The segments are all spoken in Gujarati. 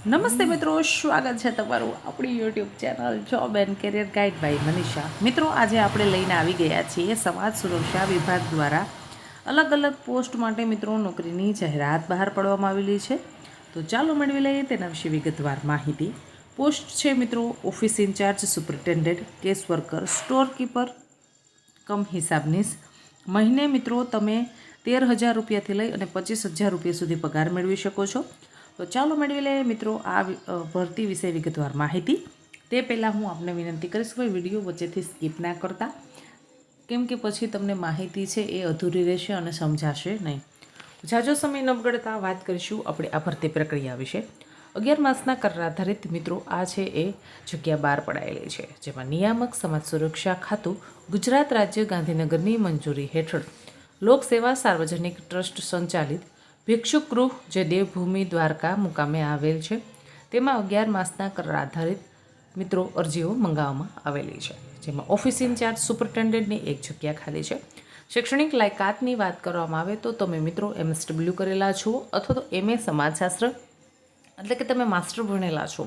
નમસ્તે મિત્રો, સ્વાગત છે તમારું આપણી YouTube channel job and career guide by Manisha. મિત્રો, આજે આપણે લઈને આવી ગયા છીએ સમાજ સુરક્ષા વિભાગ દ્વારા અલગ અલગ પોસ્ટ માટે મિત્રો નોકરીની જાહેરાત બહાર પાડવામાં આવેલી છે. તો ચાલો મેળવી લઈએ તેના વિશે વિગતવાર માહિતી. પોસ્ટ છે મિત્રો office incharge, superintendent, case worker, store keeper cum હિસાબનીશ. મહિને મિત્રો તમે 13,000 રૂપિયાથી લઈ અને 25,000 રૂપિયા સુધી પગાર મેળવી શકો છો. તો ચાલો મેળવી લઈએ મિત્રો આ ભરતી વિશે વિગતવાર માહિતી. તે પહેલાં હું આપને વિનંતી કરીશ કે વિડીયો વચ્ચેથી સ્કીપ ના કરતા, કેમ કે પછી તમને માહિતી છે એ અધૂરી રહેશે અને સમજાશે નહીં. જાજો સમય ન બગડતા વાત કરીશું આપણે આ ભરતી પ્રક્રિયા વિશે. 11 માસના કરાર આધારિત મિત્રો આ છે એ જગ્યા બહાર પડાયેલી છે, જેમાં નિયામક સમાજ સુરક્ષા ખાતું ગુજરાત રાજ્ય ગાંધીનગરની મંજૂરી હેઠળ લોકસેવા સાર્વજનિક ટ્રસ્ટ સંચાલિત ભિક્ષુક ગૃહ જે દેવભૂમિ દ્વારકા મુકામે આવેલ છે, તેમાં 11 માસના કરાર આધારિત મિત્રો અરજીઓ મંગાવવામાં આવેલી છે, જેમાં ઓફિસ ઇન્ચાર્જ સુપરિન્ટેન્ડન્ટની એક જગ્યા ખાલી છે. શૈક્ષણિક લાયકાતની વાત કરવામાં આવે તો તમે મિત્રો MSW કરેલા છો અથવા તો MA સમાજશાસ્ત્ર એટલે કે તમે માસ્ટર ભણેલા છો.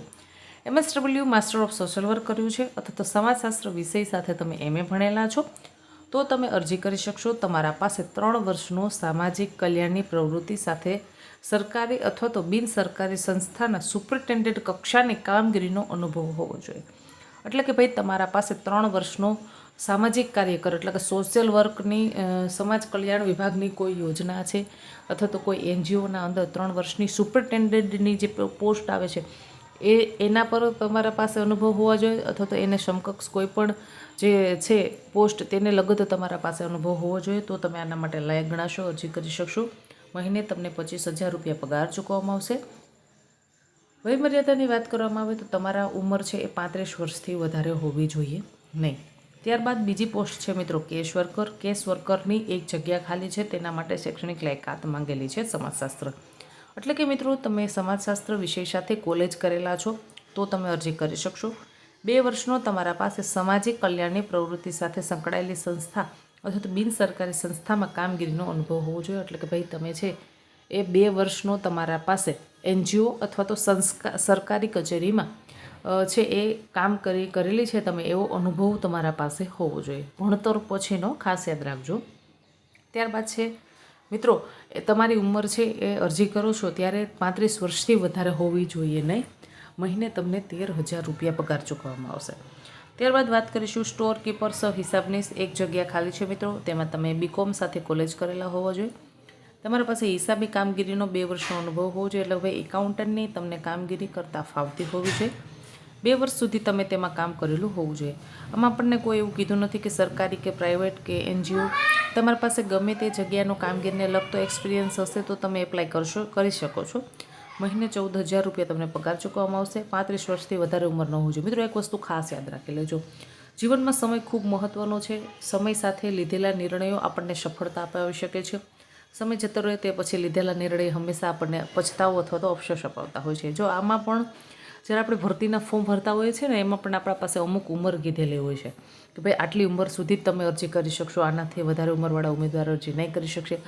MSW master of social work કર્યું છે અથવા તો સમાજશાસ્ત્ર વિષય સાથે તમે MA ભણેલા છો તો તમે અરજી કરી શકશો. તમારા પાસે 3 વર્ષનો સામાજિક કલ્યાણની પ્રવૃત્તિ સાથે સરકારી અથવા તો બિન સરકારી સંસ્થાના સુપરિન્ટેન્ડન્ટ કક્ષાની કામગીરીનો અનુભવ હોવો જોઈએ. એટલે કે ભાઈ તમારા પાસે 3 વર્ષનો સામાજિક કાર્યકર એટલે કે સોશિયલ વર્કની સમાજ કલ્યાણ વિભાગની કોઈ યોજના છે અથવા તો કોઈ NGOના અંદર 3 વર્ષની સુપરિન્ટેન્ડન્ટની જે પોસ્ટ આવે છે એના પર તમારા પાસે અનુભવ હોવા જોઈએ, અથવા તો એને સમકક્ષ કોઈ પણ જે છે પોસ્ટ તેને લગત તમારા પાસે અનુભવ હોવો જોઈએ. તો તમે આના માટે લાયક ગણાશો, અરજી કરી શકશો. મહિને તમને 25,000 રૂપિયા પગાર ચૂકવવામાં આવશે. વયમર્યાદાની વાત કરવામાં આવે તો તમારા ઉંમર છે એ 35 વર્ષથી વધારે હોવી જોઈએ નહીં. ત્યારબાદ બીજી પોસ્ટ છે મિત્રો કેસ વર્કર. કેસ વર્કરની એક જગ્યા ખાલી છે, તેના માટે શૈક્ષણિક લાયકાત માંગેલી છે સમાજશાસ્ત્ર. એટલે કે મિત્રો તમે સમાજશાસ્ત્ર વિષય સાથે કોલેજ કરેલા છો તો તમે અરજી કરી શકશો. 2 વર્ષનો તમારા પાસે સામાજિક કલ્યાણની પ્રવૃત્તિ સાથે સંકળાયેલી સંસ્થા અથવા તો બિન સરકારી સંસ્થામાં કામગીરીનો અનુભવ હોવો જોઈએ. એટલે કે ભાઈ તમે છે એ 2 વર્ષનો તમારા પાસે NGO અથવા તો સરકારી કચેરીમાં છે એ કામ કરેલી છે તમે એવો અનુભવ તમારા પાસે હોવો જોઈએ. ભણતર પછીનો ખાસ યાદ રાખજો. ત્યારબાદ છે મિત્રો તમારી ઉંમર છે એ અરજી કરો છો ત્યારે 35 વર્ષથી વધારે હોવી જોઈએ નહીં. મહિને તમને 13,000 રૂપિયા પગાર ચૂકવવામાં આવશે. ત્યારબાદ વાત કરીશું સ્ટોર કીપર સહ હિસાબની એક જગ્યા ખાલી છે મિત્રો, તેમાં તમે BCom સાથે કોલેજ કરેલા હોવા જોઈએ. તમારા પાસે હિસાબી કામગીરીનો 2 વર્ષનો અનુભવ હોવો જોઈએ. એટલે ભાઈ એકાઉન્ટન્ટની તમને કામગીરી કરતાં ફાવતી હોવી જોઈએ. 2 વર્ષ સુધી તમે તેમાં કામ કરેલું હોવું જોઈએ. આમાં આપણને કોઈ એવું કીધું નથી કે સરકારી કે પ્રાઇવેટ કે NGO. તમારી પાસે ગમે તે જગ્યાનો કામગીરીને લગતો એક્સપિરિયન્સ હશે તો તમે એપ્લાય કરી શકો છો. મહિને 14,000 રૂપિયા તમને પગાર ચૂકવવામાં આવશે. 35 વર્ષથી વધારે ઉંમર ન હોવી જોઈએ. મિત્રો એક વસ્તુ ખાસ યાદ રાખી લેજો, જીવનમાં સમય ખૂબ મહત્ત્વનો છે. સમય સાથે લીધેલા નિર્ણયો આપણને સફળતા અપાવી શકે છે. સમય જતો રહે તે પછી લીધેલા નિર્ણય હંમેશા આપણને પછતાવો અથવા તો અફસોસ અપાવતા હોય છે. જો આમાં પણ જ્યારે આપણે ભરતીના ફોર્મ ભરતા હોઈએ છીએ ને એમાં પણ આપણા પાસે અમુક ઉંમર કીધેલી હોય છે કે ભાઈ આટલી ઉંમર સુધી જ તમે અરજી કરી શકશો, આનાથી વધારે ઉંમરવાળા ઉમેદવાર અરજી નહીં કરી શકશે.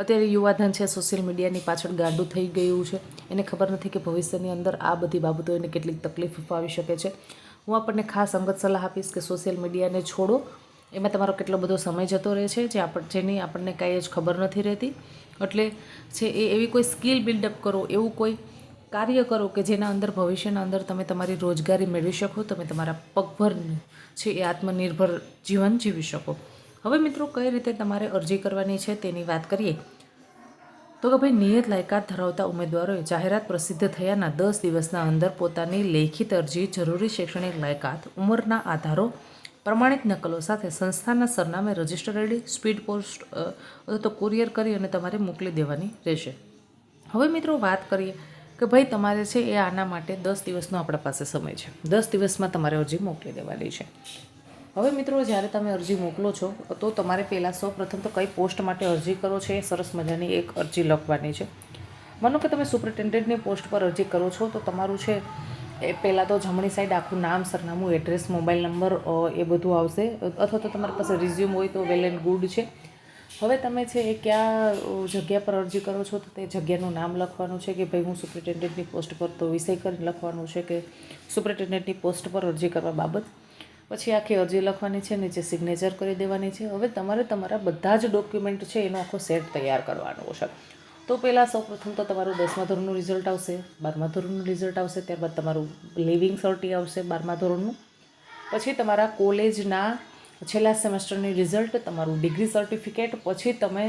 અત્યારે યુવાધન છે સોશિયલ મીડિયાની પાછળ ગાંડું થઈ ગયું છે, એને ખબર નથી કે ભવિષ્યની અંદર આ બધી બાબતો એને કેટલીક તકલીફ આવી શકે છે. હું આપણને ખાસ અંગત સલાહ આપીશ કે સોશિયલ મીડિયાને છોડો. એમાં તમારો કેટલો બધો સમય જતો રહે છે જેની આપણને કાંઈ જ ખબર નથી રહેતી. એટલે છે એ એવી કોઈ સ્કિલ બિલ્ડઅપ કરો, એવું કોઈ કાર્ય કરો કે જેના અંદર ભવિષ્યના અંદર તમે તમારી રોજગારી મેળવી શકો, તમે તમારા પગભર છે એ આત્મનિર્ભર જીવન જીવી શકો. હવે મિત્રો કઈ રીતે તમારે અરજી કરવાની છે તેની વાત કરીએ તો કે ભાઈ નિયત લાયકાત ધરાવતા ઉમેદવારોએ જાહેરાત પ્રસિદ્ધ થયાના 10 દિવસના અંદર પોતાની લેખિત અરજી, જરૂરી શૈક્ષણિક લાયકાત, ઉંમરના આધારો, પ્રમાણિત નકલો સાથે સંસ્થાના સરનામે રજિસ્ટર ID, સ્પીડ પોસ્ટ અથવા તો કુરિયર કરી અને તમારે મોકલી દેવાની રહેશે. હવે મિત્રો વાત કરીએ કે ભાઈ તમારે છે એ આના માટે 10 દિવસનો આપણા પાસે સમય છે. 10 દિવસમાં તમારે અરજી મોકલી દેવાની છે. હવે મિત્રો જ્યારે તમે અરજી મોકલો છો તો તમારે પહેલાં સૌપ્રથમ તો કઈ પોસ્ટ માટે અરજી કરો છો એ સરસ મજાની એક અરજી લખવાની છે. માનો કે તમે સુપરિન્ટેન્ડન્ટની પોસ્ટ પર અરજી કરો છો તો તમારું છે એ પહેલાં તો જમણી સાઈડ આખું નામ, સરનામું, એડ્રેસ, મોબાઈલ નંબર એ બધું આવશે. અથવા તો તમારી પાસે રિઝ્યુમ હોય તો વેલ એન્ડ ગુડ છે. હવે તમે છે એ કયા જગ્યા પર અરજી કરો છો તો તે જગ્યાનું નામ લખવાનું છે કે ભાઈ હું સુપ્રિન્ટેન્ડન્ટની પોસ્ટ પર, તો વિષય કરીને લખવાનું છે કે સુપ્રિન્ટેન્ડન્ટની પોસ્ટ પર અરજી કરવા બાબત. પછી આખી અરજી લખવાની છે, નીચે સિગ્નેચર કરી દેવાની છે. હવે તમારે તમારા બધા જ ડોક્યુમેન્ટ છે એનો આખો સેટ તૈયાર કરવાનો છે. તો પહેલાં સૌપ્રથમ તો તમારું 10મા ધોરણનું રિઝલ્ટ આવશે, 12મા ધોરણનું રિઝલ્ટ આવશે, ત્યારબાદ તમારું લિવિંગ સર્ટી આવશે 12મા ધોરણનું. પછી તમારા કોલેજના છેલ્લા સેમેસ્ટરની રિઝલ્ટ, તમારું ડિગ્રી સર્ટિફિકેટ, પછી તમે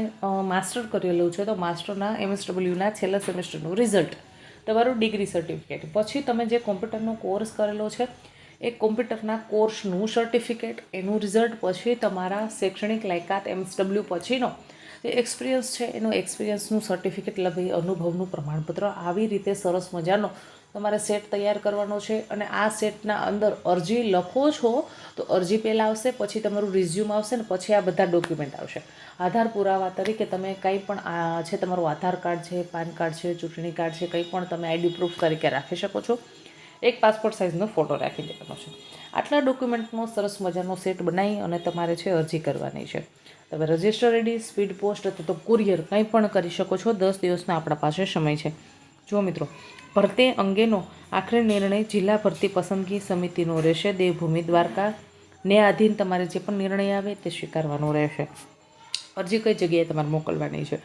માસ્ટર કરેલું છે તો માસ્ટરના MSWના છેલ્લા સેમેસ્ટરનું રિઝલ્ટ, તમારું ડિગ્રી સર્ટિફિકેટ, પછી તમે જે કોમ્પ્યુટરનો કોર્સ કરેલો છે એ કોમ્પ્યુટરના કોર્સનું સર્ટિફિકેટ, એનું રિઝલ્ટ, પછી તમારા શૈક્ષણિક લાયકાત MSW પછીનો જે એક્સપિરિયન્સ છે એનું એક્સપિરિયન્સનું સર્ટિફિકેટ લઈ અનુભવનું પ્રમાણપત્ર. આવી રીતે સરસ મજાનો તમારે સેટ તૈયાર કરવાનો છે. અને આ સેટના અંદર અરજી લખો છો તો અરજી પહેલાં આવશે, પછી તમારું રિઝ્યુમ આવશે ને પછી આ બધા ડોક્યુમેન્ટ આવશે. આધાર પુરાવા તરીકે તમે કંઈ પણ આ છે, તમારું આધાર કાર્ડ છે, પાન કાર્ડ છે, ચૂંટણી કાર્ડ છે, કંઈ પણ તમે આઈડી પ્રૂફ તરીકે રાખી શકો છો. એક પાસપોર્ટ સાઇઝનો ફોટો રાખી દેવાનો છે. આટલા ડોક્યુમેન્ટનો સરસ મજાનો સેટ બનાવી અને તમારે છે અરજી કરવાની છે. તમે રજિસ્ટર રેડી, સ્પીડ પોસ્ટ અથવા તો કુરિયર કંઈ પણ કરી શકો છો. 10 દિવસનો આપણા પાસે સમય છે. જો મિત્રો, ભરતી અંગેનો આખરી નિર્ણય જિલ્લા ભરતી પસંદગી સમિતિનો રહેશે. દેવભૂમિ દ્વારકા ને આધીન તમારે જે પણ નિર્ણય આવે તે સ્વીકારવાનો રહેશે. અરજી કઈ જગ્યાએ તમારે મોકલવાની છે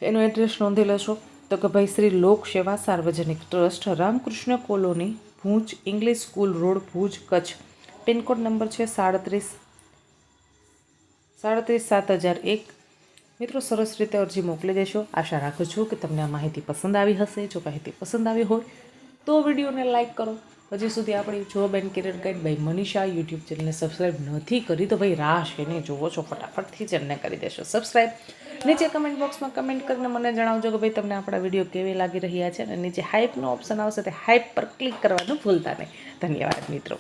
એનો એડ્રેસ નોંધી લેશો તો કે ભાઈ Shri Lok Seva Sarvajanik trust, Ramkrishna colony, Bhuj, English school road, Bhuj, Kutch. Pincode number છે 37,7001. મિત્રો, સરસ રીતે અરજી મોકલી દેશો. આશા રાખું છું કે તમને આ માહિતી પસંદ આવી હશે. જો માહિતી પસંદ આવી હોય તો વિડીયોને લાઇક કરો. હજી સુધી આપણી job and career guide by Manisha YouTube ચેનલને સબસ્ક્રાઈબ નથી કરી તો ભાઈ રાહ શેને જોવો છો, ફટાફટથી ચેનલને કરી દેશો સબસ્ક્રાઈબ. નીચે કમેન્ટ બોક્સમાં કમેન્ટ કરીને મને જણાવજો કે ભાઈ તમને આપણા વિડીયો કેવી લાગી રહ્યા છે. અને નીચે હાઇપનો ઓપ્શન આવશે તે હાઇપ પર ક્લિક કરવાનું ભૂલતા નહીં. ધન્યવાદ મિત્રો.